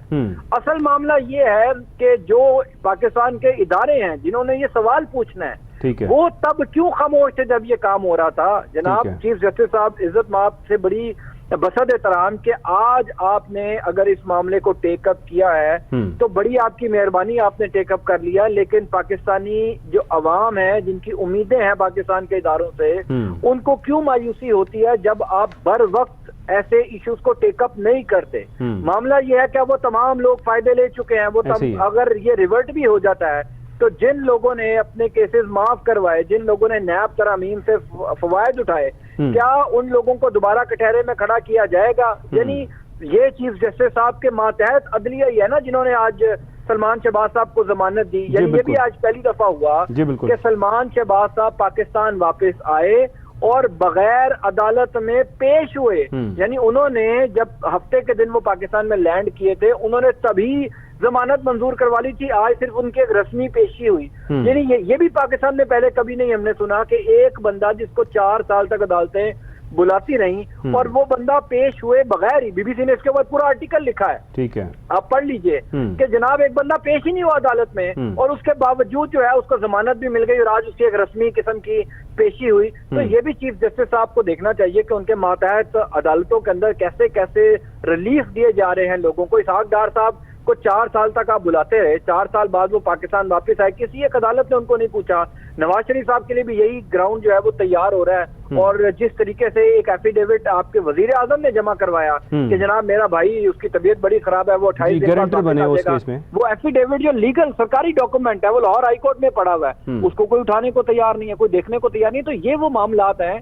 असल मामला ये है कि जो पाकिस्तान के इदारे हैं जिन्होंने ये सवाल पूछना है, वो तब क्यों खामोश थे जब ये काम हो रहा था। जनाब चीफ जस्टिस साहब, इज्जत माप से बड़ी बसद एहतराम कि आज आपने अगर इस मामले को टेकअप किया है तो बड़ी आपकी मेहरबानी, आपने टेकअप कर लिया। लेकिन पाकिस्तानी जो अवाम है जिनकी उम्मीदें हैं पाकिस्तान के इदारों से, उनको क्यों मायूसी होती है जब आप बर वक्त ऐसे इश्यूज को टेकअप नहीं करते। मामला यह है कि वो तमाम लोग फायदे ले चुके हैं। वो अगर ये रिवर्ट भी हो जाता है तो जिन लोगों ने अपने केसेस माफ करवाए, जिन लोगों ने नैब तरामीम से फवायद उठाए, क्या उन लोगों को दोबारा कटहरे में खड़ा किया जाएगा? यानी ये चीफ जस्टिस साहब के मातहत अदलिया ही है ना जिन्होंने आज सलमान शहबाज साहब को जमानत दी। यानी ये भी आज पहली दफा हुआ कि सलमान शहबाज साहब पाकिस्तान वापस आए और बगैर अदालत में पेश हुए। यानी उन्होंने जब हफ्ते के दिन वो पाकिस्तान में लैंड किए थे, उन्होंने तभी जमानत मंजूर करवा ली थी। आज सिर्फ उनकी एक रस्मी पेशी हुई। यानी ये भी पाकिस्तान में पहले कभी नहीं हमने सुना कि एक बंदा जिसको 4 साल तक अदालतें बुलाती रही और वो बंदा पेश हुए बगैर ही। बीबीसी ने इसके बाद पूरा आर्टिकल लिखा है, ठीक है, आप पढ़ लीजिए कि जनाब एक बंदा पेश ही नहीं हुआ अदालत में और उसके बावजूद जो है उसको जमानत भी मिल गई और आज उसकी एक रस्मी किस्म की पेशी हुई। तो ये भी चीफ जस्टिस साहब को देखना चाहिए कि उनके मातहत अदालतों के अंदर कैसे कैसे रिलीफ दिए जा रहे हैं लोगों को। इसहाक डार साहब को 4 साल तक आप बुलाते रहे, 4 साल बाद वो पाकिस्तान वापस आए, किसी एक अदालत ने उनको नहीं पूछा। नवाज शरीफ साहब के लिए भी यही ग्राउंड जो है वो तैयार हो रहा है। और जिस तरीके से एक एफिडेविट आपके वजीर आजम ने जमा करवाया कि जनाब मेरा भाई उसकी तबीयत बड़ी खराब है, वो 28 दिन बाद वो एफिडेविट जो लीगल सरकारी डॉक्यूमेंट है वो लाहौर हाई कोर्ट में पड़ा हुआ है, उसको कोई उठाने को तैयार नहीं है, कोई देखने को तैयार नहीं। तो ये वो मामलात हैं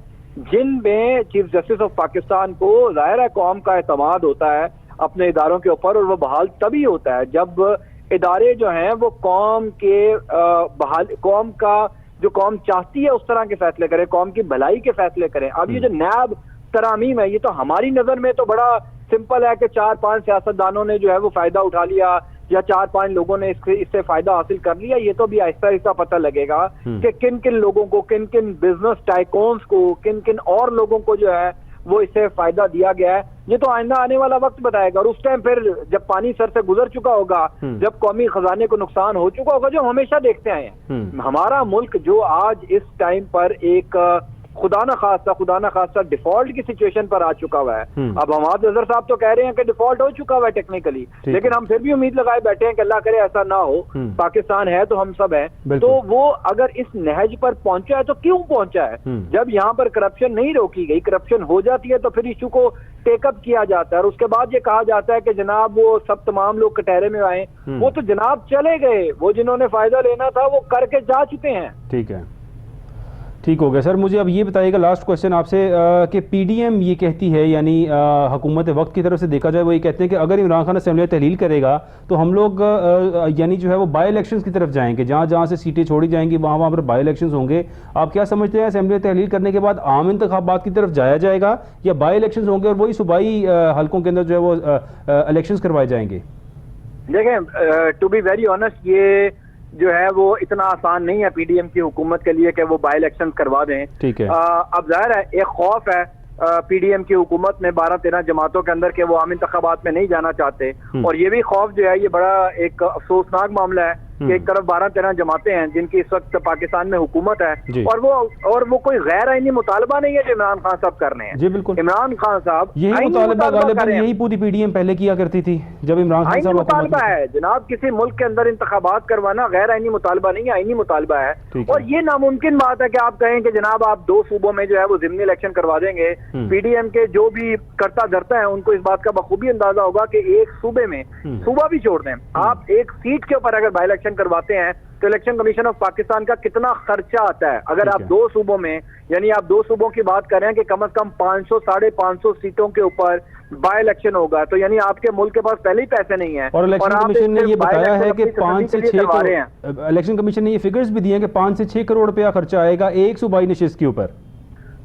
जिनमें चीफ जस्टिस ऑफ पाकिस्तान को जाहिर है कौम का एतमाद होता है अपने इदारों के ऊपर, और वो बहाल तभी होता है जब इदारे जो हैं वो कौम के कौम का जो कौम चाहती है उस तरह के फैसले करें, कौम की भलाई के फैसले करें। अब ये जो नैब तरामीम है, ये तो हमारी नजर में तो बड़ा सिंपल है कि 4-5 सियासतदानों ने जो है वो फायदा उठा लिया या 4-5 लोगों ने इससे फायदा हासिल कर लिया। ये तो भी आहिस्ता आहिस्ता पता लगेगा कि किन किन लोगों को, किन किन बिजनेस टाइकोन्स को, किन किन और लोगों को जो है वो इससे फायदा दिया गया है। ये तो आइंदा आने वाला वक्त बताएगा। और उस टाइम फिर जब पानी सर से गुजर चुका होगा, जब कौमी खजाने को नुकसान हो चुका होगा, जो हम हमेशा देखते आए हैं, हमारा मुल्क जो आज इस टाइम पर एक खुदा ना खास्ता डिफॉल्ट की सिचुएशन पर आ चुका हुआ है। अब हमाद अजहर साहब तो कह रहे हैं कि डिफॉल्ट हो चुका हुआ है टेक्निकली, लेकिन हम फिर भी उम्मीद लगाए बैठे हैं कि अल्लाह करे ऐसा ना हो। पाकिस्तान है तो हम सब हैं। तो वो अगर इस नहज पर पहुंचा है तो क्यों पहुंचा है? जब यहाँ पर करप्शन नहीं रोकी गई, करप्शन हो जाती है तो फिर इशू को टेकअप किया जाता है और उसके बाद ये कहा जाता है कि जनाब वो सब तमाम लोग कटहरे में आए। वो तो जनाब चले गए, वो जिन्होंने फायदा लेना था वो करके जा चुके हैं। ठीक है, ठीक हो गया सर। मुझे अब ये बताइएगा, लास्ट क्वेश्चन आपसे, कि पीडीएम ये कहती है, यानी हुकूमत वक्त की तरफ से देखा जाए, वो ये कहते हैं कि अगर इमरान खान असेंबली तहलील करेगा तो हम लोग यानी जो है वो बाई इलेक्शंस की तरफ जाएंगे, जहाँ जहाँ से सीटें छोड़ी जाएंगी वहाँ पर बाई इलेक्शंस होंगे। आप क्या समझते हैं, असेंबली तहलील करने के बाद आम इंतखाबात की तरफ जाया जाएगा या बाई इलेक्शंस होंगे और वही सूबाई हल्कों के अंदर जो है वो इलेक्शंस करवाए जाएंगे? देखें, टू बी वेरी ऑनेस्ट, ये जो है वो इतना आसान नहीं है पीडीएम की हुकूमत के लिए कि वो बाई इलेक्शन करवा दें। ठीक है। अब जाहिर है एक खौफ है पीडीएम की हुकूमत में 12-13 जमातों के अंदर के वो आम इंतखाबात में नहीं जाना चाहते, और ये भी खौफ जो है ये बड़ा एक अफसोसनाक मामला है कि एक तरफ 12-13 जमातें हैं जिनकी इस वक्त पाकिस्तान में हुकूमत है, और वो कोई गैर आईनी मुतालबा नहीं है जो इमरान खान साहब कर रहे हैं। जी बिल्कुल, इमरान खान साहब यही मुतालबा यही पूरी पीडीएम पहले किया करती थी जब इमरान खान साहब मुतालबा है जनाब। किसी मुल्क के अंदर इंतखाबात करवाना गैर आईनी मुतालबा नहीं है, आईनी मुतालबा है। और ये नामुमकिन बात है कि आप कहें कि जनाब आप 2 सूबों में जो है वो ज़िमनी इलेक्शन करवा देंगे। पीडीएम के जो भी करता धरता है उनको इस बात का बखूबी अंदाजा होगा कि एक सूबे में, सूबा भी छोड़ दें, आप एक सीट के ऊपर अगर बाई इलेक्शन करवाते हैं तो इलेक्शन कमीशन ऑफ पाकिस्तान का कितना खर्चा आता है। अगर आप 2 सूबों में, यानी आप 2 सूबों की बात कर रहे हैं कि कम से कम 500-550 सीटों के ऊपर बाई इलेक्शन होगा, तो यानी आपके मुल्क के पास पहले ही पैसे नहीं है। और इलेक्शन कमीशन ने ये बताया है कि 5 से 6 करोड़, इलेक्शन कमीशन ने ये फिगर्स भी दिए हैं कि 5 से 6 करोड़ रुपया खर्चा आएगा एक सूबाई नशिस्त के ऊपर।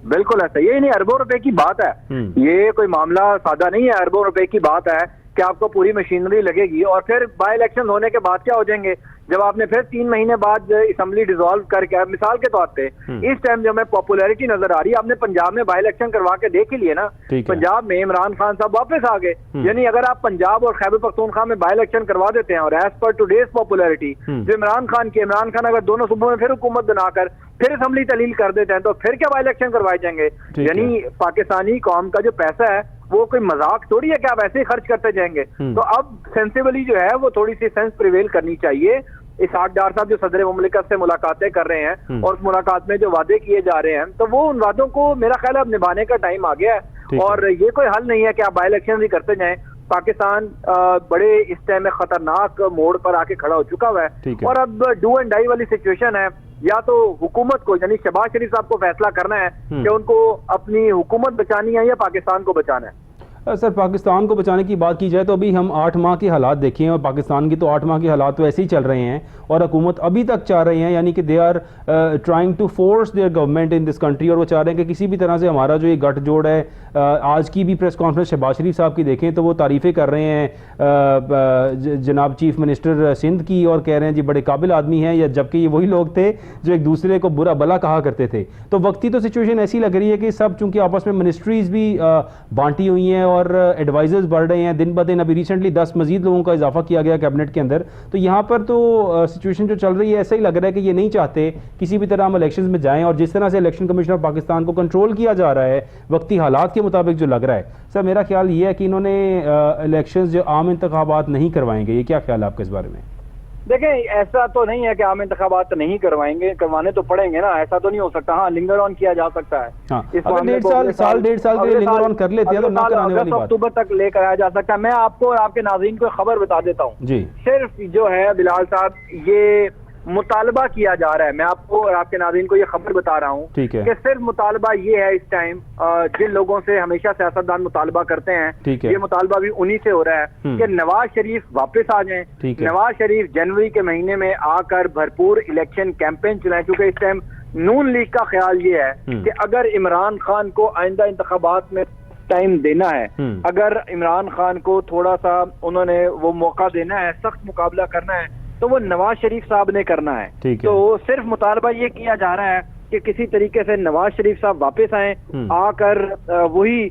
बिल्कुल ऐसा, ये नहीं अरबों रुपए की बात है, ये कोई मामला सादा नहीं है, अरबों रुपए की बात है कि आपको पूरी मशीनरी लगेगी। और फिर बाई इलेक्शन होने के बाद क्या हो जाएंगे, जब आपने फिर 3 महीने बाद असेंबली डिसॉल्व करके, मिसाल के तौर पे इस टाइम जो हमें पॉपुलैरिटी नजर आ रही है, आपने पंजाब में बाई इलेक्शन करवा के देख ही लिए ना, पंजाब में इमरान खान साहब वापस आ गए। यानी अगर आप पंजाब और खैबर पख्तूनख्वा में बाई इलेक्शन करवा देते हैं और एज पर टुडेज पॉपुलैरिटी जो इमरान खान अगर दोनों सूबों में फिर हुकूमत बनाकर फिर असेंबली तलील कर देते हैं तो फिर क्या बाई इलेक्शन करवाए जाएंगे। यानी पाकिस्तानी कौम का जो पैसा है वो कोई मजाक थोड़ी है कि आप ऐसे ही खर्च करते जाएंगे। तो अब सेंसिबली जो है वो थोड़ी सी सेंस प्रिवेल करनी चाहिए। इसहाक डार साहब जो सदर मुमलिकत से मुलाकातें कर रहे हैं और उस मुलाकात में जो वादे किए जा रहे हैं, तो वो उन वादों को मेरा ख्याल है अब निभाने का टाइम आ गया है। और ये कोई हल नहीं है कि आप बाई इलेक्शन भी करते जाएं। पाकिस्तान बड़े इस टाइम में खतरनाक मोड़ पर आके खड़ा हो चुका हुआ है और अब डू एंड डाई वाली सिचुएशन है। या तो हुकूमत को, यानी शहबाज शरीफ साहब को फैसला करना है कि उनको अपनी हुकूमत बचानी है या पाकिस्तान को बचाना है। सर, पाकिस्तान को बचाने की बात की जाए तो अभी हम 8 माह के हालात देखें, और पाकिस्तान की तो 8 माह के हालात तो ऐसे ही चल रहे हैं और हुकूमत अभी तक चाह रही हैं, यानी कि they are trying to force their government in this country, और वो चाह रहे हैं कि किसी भी तरह से हमारा जो ये गठजोड़ है, आज की भी प्रेस कॉन्फ्रेंस शहबाज शरीफ साहब की देखें तो वो तारीफ़ें कर रहे हैं जनाब चीफ मिनिस्टर सिंध की, और कह रहे हैं जी बड़े काबिल आदमी हैं, या जबकि ये वही लोग थे जो एक दूसरे को बुरा भला कहा करते थे। तो वक्ती तो सिचुएशन ऐसी लग रही है कि सब चूंकि आपस में मिनिस्ट्रीज भी बांटी हुई हैं और एडवाइजर्स बढ़ रहे हैं दिन ब दिन। अभी रिसेंटली 10 मजीद लोगों का इजाफा किया गया कैबिनेट के अंदर। तो यहाँ पर तो सिचुएशन जो चल रही है ऐसा ही लग रहा है कि ये नहीं चाहते किसी भी तरह हम इलेक्शंस में जाएं, और जिस तरह से इलेक्शन कमीशन ऑफ पाकिस्तान को कंट्रोल किया जा रहा है वक्ती हालात के मुताबिक जो लग रहा है, सर मेरा ख्याल ये है कि इन्होंने इलेक्शंस जो आम इंतखाबात नहीं करवाएंगे। ये क्या ख्याल है आपका इस बारे में? देखें, ऐसा तो नहीं है कि आम इंतखाबात नहीं करवाएंगे, करवाने तो पड़ेंगे ना, ऐसा तो नहीं हो सकता। हाँ, लिंगर ऑन किया जा सकता है। हाँ, अगर 1.5 साल के लिए लिंगर ऑन कर लेते हैं तो ना कराने वाली बात। अक्टूबर तक लेकर आया जा सकता है। मैं आपको और आपके नाज़रीन को खबर बता देता हूँ जी। सिर्फ जो है बिलाल साहब, ये मुतालबा किया जा रहा है, मैं आपको और आपके नाज़रीन को ये खबर बता रहा हूँ कि सिर्फ मुतालबा ये है इस टाइम, जिन लोगों से हमेशा सियासतदान मुतालबा करते हैं, ये मुतालबा भी उन्हीं से हो रहा है कि नवाज शरीफ वापस आ जाएं। नवाज शरीफ जनवरी के महीने में आकर भरपूर इलेक्शन कैंपेन चलाएं, क्योंकि इस टाइम नून लीग का ख्याल ये है कि अगर इमरान खान को आइंदा इंतखाबात में टाइम देना है, अगर इमरान खान को थोड़ा सा उन्होंने वो मौका देना है, सख्त मुकाबला करना है, तो वो नवाज शरीफ साहब ने करना है। तो सिर्फ मुतालबा ये किया जा रहा है कि किसी तरीके से नवाज शरीफ साहब वापस आए, आकर वही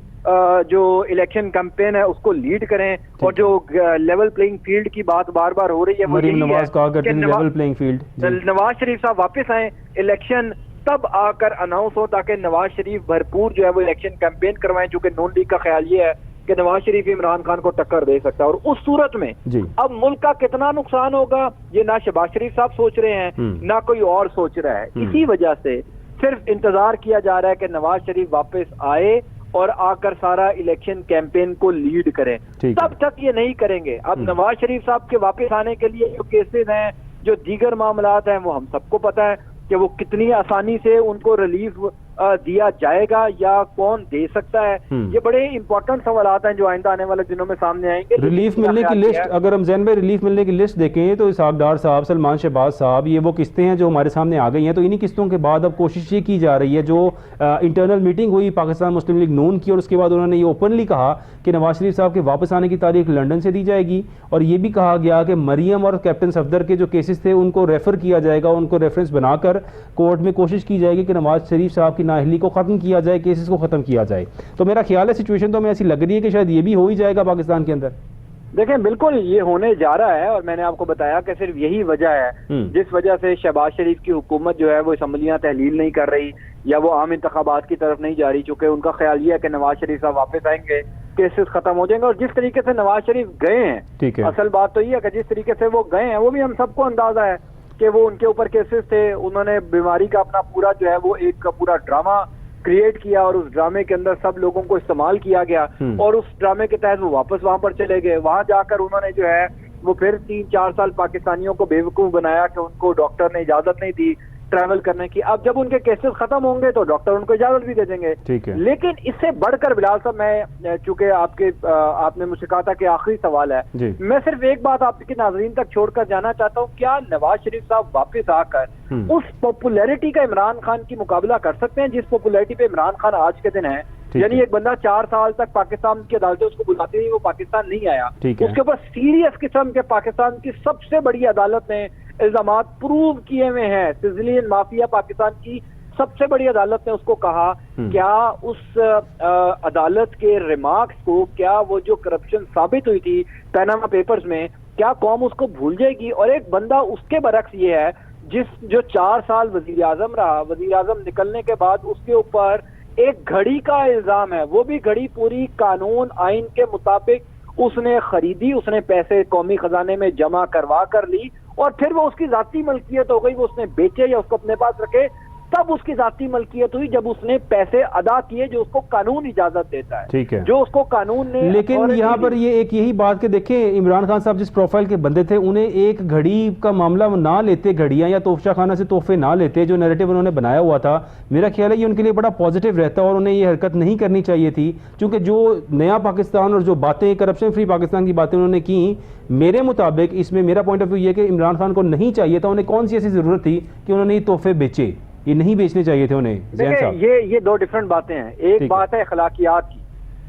जो इलेक्शन कैंपेन है उसको लीड करें, और जो लेवल प्लेइंग फील्ड की बात बार बार हो रही है वो यही है कि level playing field, Nawaz Sharif साहब वापस आए, इलेक्शन तब आकर अनाउंस हो ताकि नवाज शरीफ भरपूर जो है वो इलेक्शन कैंपेन करवाएं। चूंकि नून लीग का ख्याल ये है कि नवाज शरीफ इमरान खान को टक्कर दे सकता है, और उस सूरत में अब मुल्क का कितना नुकसान होगा ये ना शहबाज शरीफ साहब सोच रहे हैं ना कोई और सोच रहा है। इसी वजह से सिर्फ इंतजार किया जा रहा है कि नवाज शरीफ वापस आए और आकर सारा इलेक्शन कैंपेन को लीड करें। तब तक ये नहीं करेंगे। अब नवाज शरीफ साहब के वापस आने के लिए जो केसेस हैं, जो दीगर मामलात हैं, वो हम सबको पता है कि वो कितनी आसानी से उनको रिलीफ दिया जाएगा या कौन दे सकता है, ये बड़े इंपॉर्टेंट सवालात हैं जो आइंदा आने वाले दिनों में सामने आएंगे। रिलीफ मिलने की लिस्ट, अगर हम जैन भाई रिलीफ मिलने की लिस्ट देखें तो इसहाक डार साहब, सलमान शहबाज साहब, ये वो किस्तें हैं जो हमारे सामने आ गई हैं। तो इन्हीं किस्तों के बाद अब कोशिश ये की जा रही है, जो इंटरनल मीटिंग हुई पाकिस्तान मुस्लिम लीग नून की, और उसके बाद उन्होंने ये ओपनली कहा कि नवाज शरीफ साहब के वापस आने की तारीख लंदन से दी जाएगी, और ये भी कहा गया कि मरियम और कैप्टन सफदर के जो केसेस थे उनको रेफर किया जाएगा, उनको रेफरेंस बनाकर कोर्ट में कोशिश की जाएगी कि नवाज शरीफ साहब की नाअहली को ख़त्म किया जाए, केसेस को ख़त्म किया जाए। तो मेरा ख्याल है सिचुएशन तो हमें ऐसी लग रही है कि शायद ये भी हो ही जाएगा पाकिस्तान के अंदर। देखें, बिल्कुल ये होने जा रहा है, और मैंने आपको बताया कि सिर्फ यही वजह है जिस वजह से शहबाज शरीफ की हुकूमत जो है वो असम्बलियां तहलील नहीं कर रही या वो आम इंतखाबात की तरफ नहीं जा रही, चूंकि उनका ख्याल ये है कि नवाज शरीफ साहब वापस आएंगे, केसेस खत्म हो जाएंगे। और जिस तरीके से नवाज शरीफ गए हैं, असल बात तो ये है कि जिस तरीके से वो गए हैं वो भी हम सबको अंदाजा है कि वो उनके ऊपर केसेस थे, उन्होंने बीमारी का अपना पूरा जो है वो एक पूरा ड्रामा क्रिएट किया, और उस ड्रामे के अंदर सब लोगों को इस्तेमाल किया गया, और उस ड्रामे के तहत वो वापस वहां पर चले गए। वहां जाकर उन्होंने जो है वो फिर 3-4 साल पाकिस्तानियों को बेवकूफ बनाया कि उनको डॉक्टर ने इजाजत नहीं दी ट्रैवल करने की। अब जब उनके केसेस खत्म होंगे तो डॉक्टर उनको इजाजत भी दे देंगे। लेकिन इससे बढ़कर बिलाल साहब, मैं चूंकि आपने मुझसे कहा था कि आखिरी सवाल है, मैं सिर्फ एक बात आपके नाजरीन तक छोड़कर जाना चाहता हूँ, क्या नवाज शरीफ साहब वापस आकर उस पॉपुलैरिटी का इमरान खान की मुकाबला कर सकते हैं जिस पॉपुलैरिटी पे इमरान खान आज के दिन है? यानी एक बंदा 4 साल तक पाकिस्तान की अदालतें उसको बुलाती रही, वो पाकिस्तान नहीं आया, उसके ऊपर सीरियस किस्म के पाकिस्तान की सबसे बड़ी अदालत ने इल्जाम प्रूव किए हुए हैं। सिजिलियन माफिया पाकिस्तान की सबसे बड़ी अदालत ने उसको कहा, क्या उस अदालत के रिमार्क्स को, क्या वो जो करप्शन साबित हुई थी पैनामा पेपर्स में, क्या कौम उसको भूल जाएगी? और एक बंदा उसके बरक्स ये है जो 4 साल वजीर आजम रहा, वजीर आजम निकलने के बाद उसके ऊपर एक घड़ी का इल्जाम है, वो भी घड़ी पूरी कानून आइन के मुताबिक उसने खरीदी, उसने पैसे कौमी खजाने में जमा करवा कर ली, और फिर वो उसकी जाती मलकियत हो गई, वो उसने बेचे या उसको अपने पास रखे, तब उसकी जाती मलकियत हुई जब उसने पैसे अदा किए जो उसको कानून इजाजत देता है, ठीक है, जो उसको कानून ने। लेकिन यहाँ पर ये एक यही बात के देखें, इमरान खान साहब जिस प्रोफाइल के बंदे थे, उन्हें एक घड़ी का मामला ना लेते, घड़ियां या तोहफा खाना से तोहफे ना लेते, जो नैरेटिव उन्होंने बनाया हुआ था, मेरा ख्याल है ये उनके लिए बड़ा पॉजिटिव रहता और उन्हें ये हरकत नहीं करनी चाहिए थी, क्योंकि जो नया पाकिस्तान और जो बातें करप्शन फ्री पाकिस्तान की बातें उन्होंने की, मेरे मुताबिक इसमें मेरा पॉइंट ऑफ व्यू ये कि इमरान खान को नहीं चाहिए था, उन्हें कौन सी ऐसी जरूरत थी कि उन्होंने ये तोहफे बेचे, ये नहीं बेचने चाहिए थे उन्हें। ये 2 डिफरेंट बातें हैं, एक बात है अखलाकियात की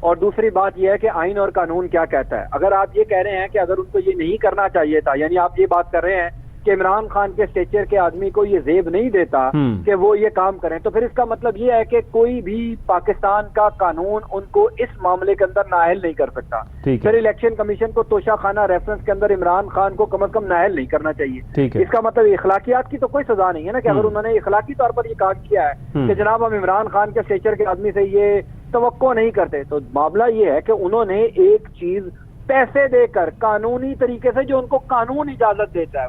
और दूसरी बात यह है कि आइन और कानून क्या कहता है। अगर आप ये कह रहे हैं कि अगर उनको ये नहीं करना चाहिए था, यानी आप ये बात कर रहे हैं कि इमरान खान के स्टेचर के आदमी को ये जेब नहीं देता कि वो ये काम करें, तो फिर इसका मतलब ये है कि कोई भी पाकिस्तान का कानून उनको इस मामले के अंदर नाअहल नहीं कर सकता। फिर इलेक्शन कमीशन को तोशा खाना रेफरेंस के अंदर इमरान खान को कम अज कम नाअहल नहीं करना चाहिए। इसका मतलब इखलाकियात की तो कोई सजा नहीं है ना, कि अगर उन्होंने इखलाकी तौर पर ये काम किया है कि जनाब हम इमरान खान के स्टेचर के आदमी से ये तवक्को नहीं करते, तो मामला ये है कि उन्होंने एक चीज पैसे देकर कानूनी तरीके से, जो उनको कानून इजाजत देता है,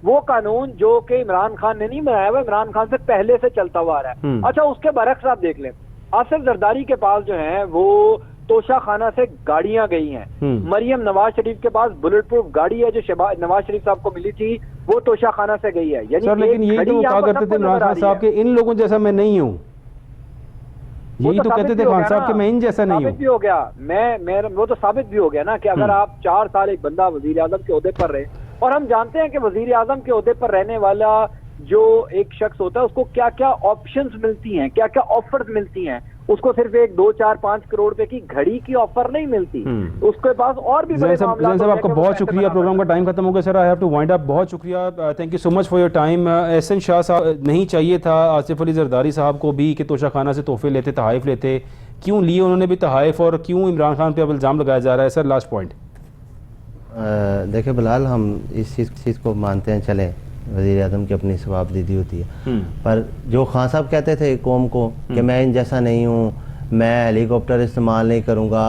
वो कानून जो कि इमरान खान ने नहीं बनाया हुआ, इमरान खान से पहले से चलता हुआ रहा है। अच्छा, उसके बरक्स आप देख लें, आसिफ जरदारी के पास जो है वो तोशा खाना से गाड़ियां गई हैं, मरियम नवाज शरीफ के पास बुलेट प्रूफ गाड़ी है जो नवाज शरीफ साहब को मिली थी, वो तोशा खाना से गई है। यानी लेकिन ये तो कहा करते थे इमरान खान साहब के, इन लोगों जैसा मैं नहीं हूँ, यही तो कहते थे खान साहब कि मैं इन जैसा नहीं हूं। भी हो गया, मैं वो तो साबित भी हो गया ना कि अगर आप 4 साल एक बंदा वजीर आजम के ओहदे पर रहे, और हम जानते हैं कि वजीर आजम के ओहदे पर रहने वाला जो एक शख्स होता है उसको क्या क्या ऑप्शंस मिलती हैं, क्या क्या ऑफर्स मिलती हैं, उसको सिर्फ 1, 2, 4, 5 करोड़ रुपए की घड़ी की ऑफर नहीं मिलती, उसके पास और भी बड़े मामला। साहब आपका बहुत शुक्रिया, प्रोग्राम का टाइम खत्म हो गया sir, I have to wind up. बहुत शुक्रिया, thank you so much for your time. Ahsan Shah साहब, नहीं चाहिए था आसिफ अली जरदारी साहब को भी कि तोशा खाना से तोहफे लेते, तहाइफ लेते, क्यों लिए उन्होंने भी तहाइफ, और क्यों इमरान खान पे अब इल्ज़ाम लगाया जा रहा है? Sir last point. देखिए बिलाल, हम इस चीज़ को मानते हैं, चले वज़ीर आज़म की अपनी सवाबदीदी होती है, पर जो खान साहब कहते थे कौम को कि मैं इन जैसा नहीं हूँ, मैं हेलीकॉप्टर इस्तेमाल नहीं करूँगा,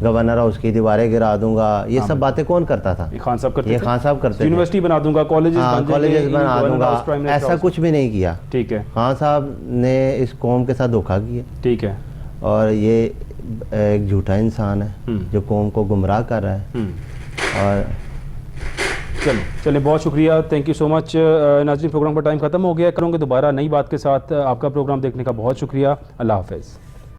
गवर्नर हाउस की दीवारें गिरा दूंगा, ये सब बातें कौन करता था? खान साहब करते, ये खान साहब करते, यूनिवर्सिटी बना दूंगा, कॉलेजेस बना दूंगा, ऐसा कुछ भी नहीं किया। ठीक है, खान साहब ने इस कौम के साथ धोखा किया। ठीक है, और ये एक झूठा इंसान है जो कौम को गुमराह कर रहा है, और चलें बहुत शुक्रिया, थैंक यू सो मच। नाज़रीन, प्रोग्राम का टाइम ख़त्म हो गया, करूँगे दोबारा नई बात के साथ। आपका प्रोग्राम देखने का बहुत शुक्रिया, अल्लाह हाफ़िज़।